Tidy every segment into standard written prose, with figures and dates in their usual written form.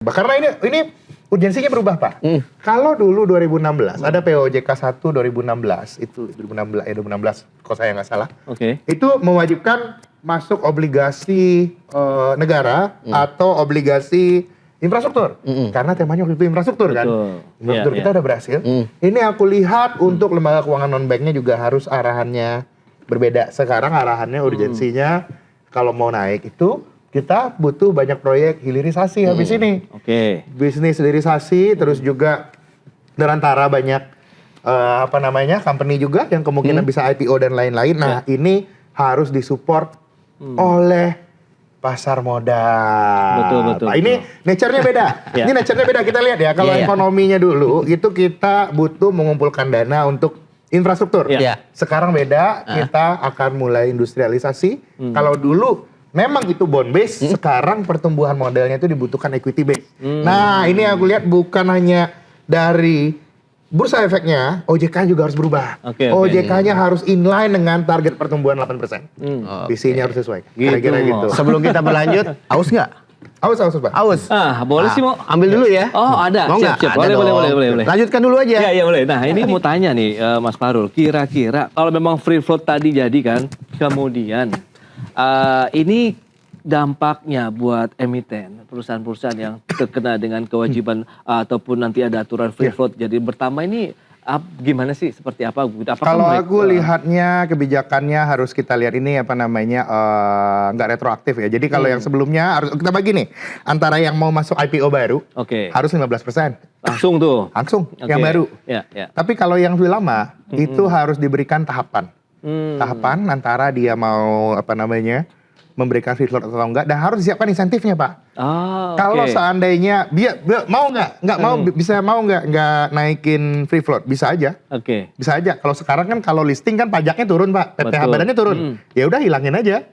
Karena ini urgensinya berubah, Pak. Kalau dulu 2016 ada POJK 1 2016 itu 2016 kalau saya nggak salah. Itu mewajibkan masuk obligasi negara atau obligasi infrastruktur. Karena temanya waktu itu infrastruktur kan. Infrastruktur kita udah berhasil. Ini aku lihat untuk lembaga keuangan non banknya juga harus arahannya berbeda. Sekarang arahannya urgensinya kalau mau naik itu kita butuh banyak proyek hilirisasi habis ini. Bisnis hilirisasi, terus juga antara banyak company juga yang kemungkinan bisa IPO dan lain-lain. Nah, ini harus disupport oleh pasar modal. Betul. Ini nature-nya beda. Ini nature-nya beda. Kita lihat ya, kalau ekonominya dulu itu kita butuh mengumpulkan dana untuk infrastruktur. Sekarang beda, kita akan mulai industrialisasi. Kalau dulu memang itu bond base, sekarang pertumbuhan modalnya itu dibutuhkan equity base. Nah, ini aku lihat bukan hanya dari bursa efeknya, OJK juga harus berubah. OJK-nya harus inline dengan target pertumbuhan 8%. Visinya harus sesuai. Kira-kira gitu. Sebelum kita berlanjut, aus nggak? Aus, Pak. Aus. Boleh sih, mau ambil dulu ya. Oh, ada. Mau Siap. Boleh. Lanjutkan dulu aja. Iya, boleh. Nah, ini mau tanya nih, Mas Fahrul. Kira-kira kalau memang free float tadi jadi kan, kemudian ini dampaknya buat emiten, perusahaan-perusahaan yang terkena dengan kewajiban ataupun nanti ada aturan free float jadi bertambah ini gimana sih? Seperti apa? Kalau aku lihatnya kebijakannya harus kita lihat ini nggak retroaktif ya. Jadi kalau yang sebelumnya harus kita bagi nih antara yang mau masuk IPO baru harus 15%. Langsung tuh. Langsung yang baru. Tapi kalau yang sudah lama itu harus diberikan tahapan. Tahapan antara dia mau memberikan free float atau enggak, dan harus disiapkan insentifnya, Pak. Kalau seandainya dia mau nggak naikin free float, bisa aja. Bisa aja. Kalau sekarang kan kalau listing kan pajaknya turun, Pak. PPh badannya turun. Ya udah hilangin aja.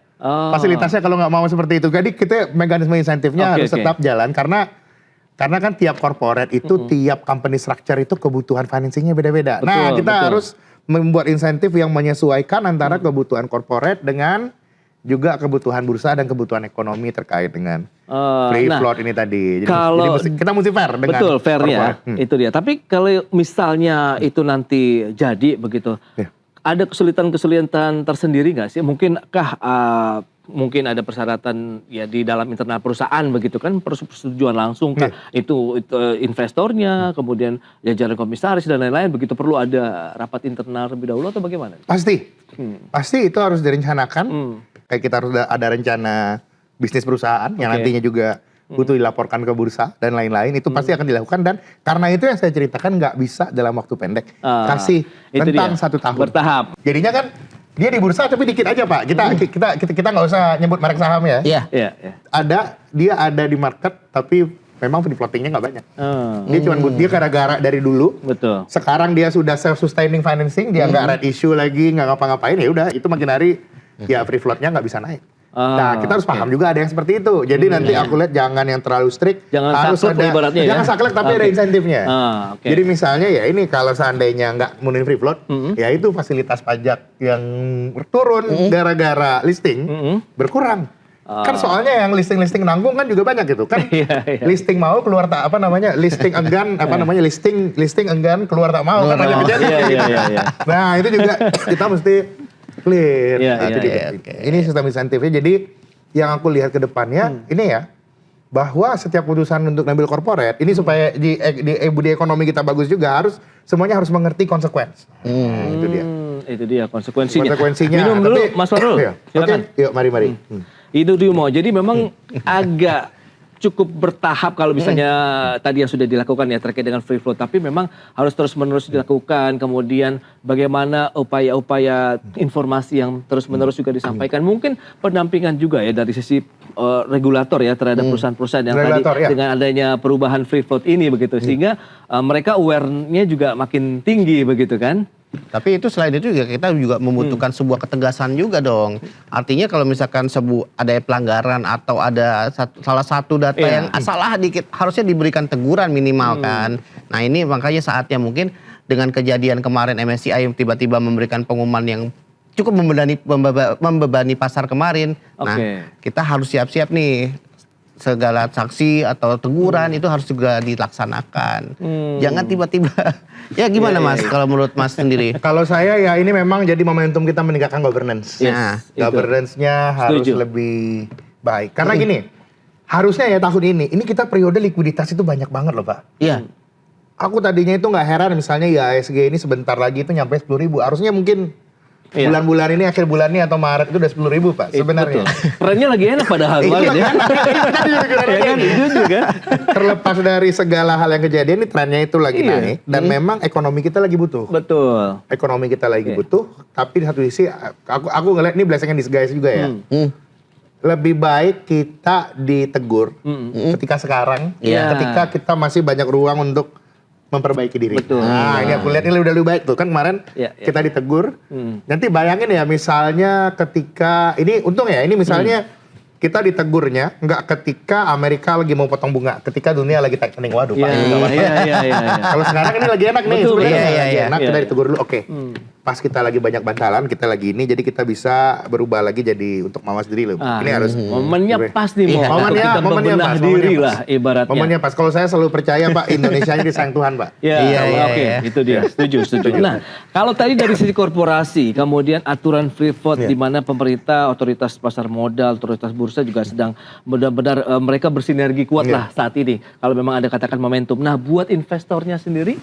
Fasilitasnya kalau nggak mau seperti itu. Jadi kita mekanisme insentifnya harus tetap jalan karena kan tiap corporate itu tiap company structure itu kebutuhan financingnya beda-beda. Nah, kita harus membuat insentif yang menyesuaikan antara kebutuhan corporate dengan juga kebutuhan bursa dan kebutuhan ekonomi terkait dengan free float ini tadi. Jadi kita mesti fair dengan betul, fairnya itu dia. Tapi kalau misalnya itu nanti jadi begitu, ada kesulitan-kesulitan tersendiri nggak sih? Mungkinkah mungkin ada persyaratan ya di dalam internal perusahaan begitu kan, persetujuan langsung kah itu investornya, kemudian jajaran komisaris dan lain-lain, begitu perlu ada rapat internal lebih dahulu atau bagaimana? Pasti itu harus direncanakan. Kayak kita harus ada rencana bisnis perusahaan yang nantinya juga butuh dilaporkan ke bursa dan lain-lain. Itu pasti akan dilakukan, dan karena itu yang saya ceritakan nggak bisa dalam waktu pendek. Kasih rentang 1 tahun. Bertahap. Jadinya kan dia di bursa tapi dikit aja, Pak. Kita nggak usah nyebut merek saham ya. Dia ada di market tapi memang free floatingnya nggak banyak. Dia cuma dia gara-gara dari dulu. Betul. Sekarang dia sudah self-sustaining financing, dia nggak red issue lagi, nggak ngapa-ngapain, ya udah itu makin hari ya free floatnya nggak bisa naik. Nah, kita harus paham juga ada yang seperti itu. Jadi nanti aku lihat jangan yang terlalu strict, harus ada, jangan saklek tapi ada insentifnya. Jadi misalnya ya ini kalau seandainya nggak memenuhi free float, ya itu fasilitas pajak yang turun gara-gara listing berkurang. Kan soalnya yang listing nanggung kan juga banyak gitu kan. Listing mau keluar listing enggan listing enggan keluar tak mau kan banyak kejadian. Nah, itu juga kita mesti clear. Ini sistem insentifnya. Jadi yang aku lihat ke depannya ini ya, bahwa setiap putusan untuk ngambil corporate ini supaya di ekonomi kita bagus juga semuanya harus mengerti konsekuensi. Itu dia konsekuensinya. Minum dulu, Mas Fahrul. Silakan. Yuk, mari. Itu dia mau. Jadi memang agak cukup bertahap kalau misalnya tadi yang sudah dilakukan ya terkait dengan free float, tapi memang harus terus-menerus dilakukan. Kemudian bagaimana upaya-upaya informasi yang terus-menerus juga disampaikan. Mungkin pendampingan juga ya dari sisi regulator ya terhadap perusahaan-perusahaan yang dengan adanya perubahan free float ini begitu, sehingga mereka aware-nya juga makin tinggi begitu kan. Tapi itu selain itu juga kita juga membutuhkan sebuah ketegasan juga dong. Artinya kalau misalkan ada pelanggaran atau ada salah satu data yang salah dikit, harusnya diberikan teguran minimal kan. Nah, ini makanya saatnya mungkin dengan kejadian kemarin MSCI yang tiba-tiba memberikan pengumuman yang cukup membebani pasar kemarin. Nah, kita harus siap-siap nih segala sanksi atau teguran itu harus juga dilaksanakan. Jangan tiba-tiba. Ya gimana Mas kalau menurut Mas sendiri? Kalau saya ya ini memang jadi momentum kita meningkatkan governance. Yes, Governance-nya harus lebih baik. Karena gini, harusnya ya tahun ini kita periode likuiditas itu banyak banget loh Pak. Iya. Aku tadinya itu nggak heran misalnya ya IHSG ini sebentar lagi itu nyampe 10.000. Harusnya mungkin bulan-bulan ini, akhir bulan ini atau Maret itu udah 10.000 Pak sebenarnya. Trennya lagi enak padahal. Itu banget lagi ya. enak. Jujur kan? Terlepas dari segala hal yang kejadian, ini trennya itu lagi naik. Dan memang ekonomi kita lagi butuh. Betul. Ekonomi kita lagi butuh. Tapi di satu sisi, aku ngeliat ini blessing in disguise juga ya. Lebih baik kita ditegur ketika sekarang. Ketika kita masih banyak ruang untuk memperbaiki diri. Betul. Nah, ini aku lihat ini udah lebih baik tuh kan kemarin kita ditegur. Nanti bayangin ya misalnya ketika ini untung ya ini misalnya kita ditegurnya nggak ketika Amerika lagi mau potong bunga, ketika dunia lagi tightening. Waduh Pak. Iya. Kalau sekarang ini lagi enak nih Betul, sebenarnya iya, lagi iya. enak kita ditegur dulu. Oke. Pas kita lagi banyak bantalan, kita lagi ini jadi kita bisa berubah lagi jadi untuk mawas diri loh. Ini harus momennya pas nih Mo. Momennya Kita berbenah diri lah ibaratnya. Momennya pas. Kalau saya selalu percaya Pak, Indonesia ini disayang Tuhan Pak. Oke, itu dia. Setuju. Nah, kalau tadi dari sisi korporasi, kemudian aturan free float di mana pemerintah, otoritas pasar modal, otoritas bursa juga sedang benar-benar mereka bersinergi kuat lah saat ini. Kalau memang ada katakan momentum. Nah, buat investornya sendiri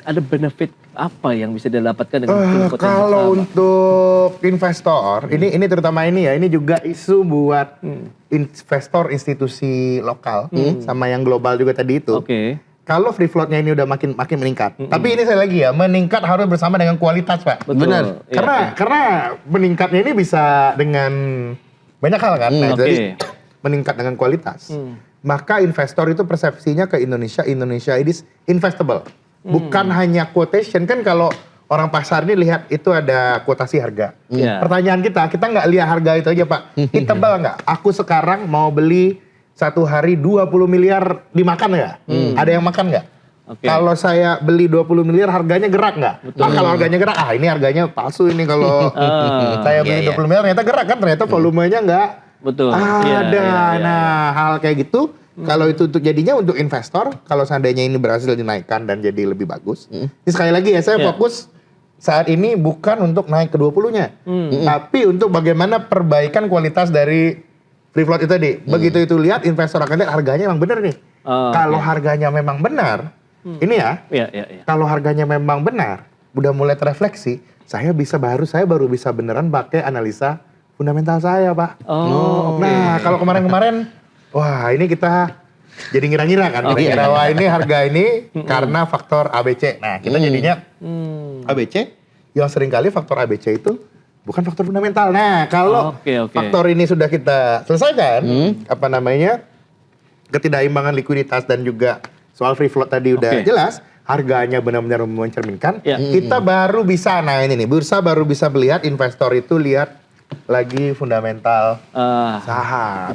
ada benefit apa yang bisa didapatkan dengan free float yang Kalau bersama? untuk investor, ini terutama ini ya, ini juga isu buat investor institusi lokal sama yang global juga tadi itu. Oke. Kalau free floatnya ini udah makin meningkat. Tapi ini saya lagi ya, meningkat harus bersama dengan kualitas Pak. Betul. Benar. Iya. Karena meningkatnya ini bisa dengan banyak hal kan. Nah, jadi meningkat dengan kualitas. Maka investor itu persepsinya ke Indonesia is investable. Bukan hanya quotation kan kalau orang pasar ini lihat itu ada kuotasi harga. Pertanyaan kita nggak lihat harga itu aja Pak. Hitable nggak? Aku sekarang mau beli satu hari 20 miliar dimakan nggak? Ada yang makan nggak? Kalau saya beli 20 miliar harganya gerak nggak? Kalau harganya gerak, ini harganya palsu ini kalau saya beli 20 miliar ternyata gerak kan? Ternyata volumenya nggak ada. Nah hal kayak gitu. Kalau itu untuk jadinya untuk investor, kalau seandainya ini berhasil dinaikkan dan jadi lebih bagus. Ini sekali lagi ya, saya fokus saat ini bukan untuk naik ke 20-nya. Tapi untuk bagaimana perbaikan kualitas dari free float itu tadi. Begitu itu lihat, investor akan lihat harganya memang benar nih. Kalau harganya memang benar, ini ya, kalau harganya memang benar, udah mulai terefleksi, saya baru bisa beneran pakai analisa fundamental saya Pak. Nah kalau kemarin-kemarin, wah ini kita jadi ngira-ngira kan, kira-kira wah ini harga ini karena faktor ABC. Nah kita jadinya ABC, yang seringkali faktor ABC itu bukan faktor fundamental. Nah kalau faktor ini sudah kita selesaikan, ketidakimbangan likuiditas dan juga soal free float tadi udah jelas, harganya benar-benar mencerminkan, kita baru bisa, nah ini nih, bursa baru bisa melihat investor itu lihat lagi fundamental saham.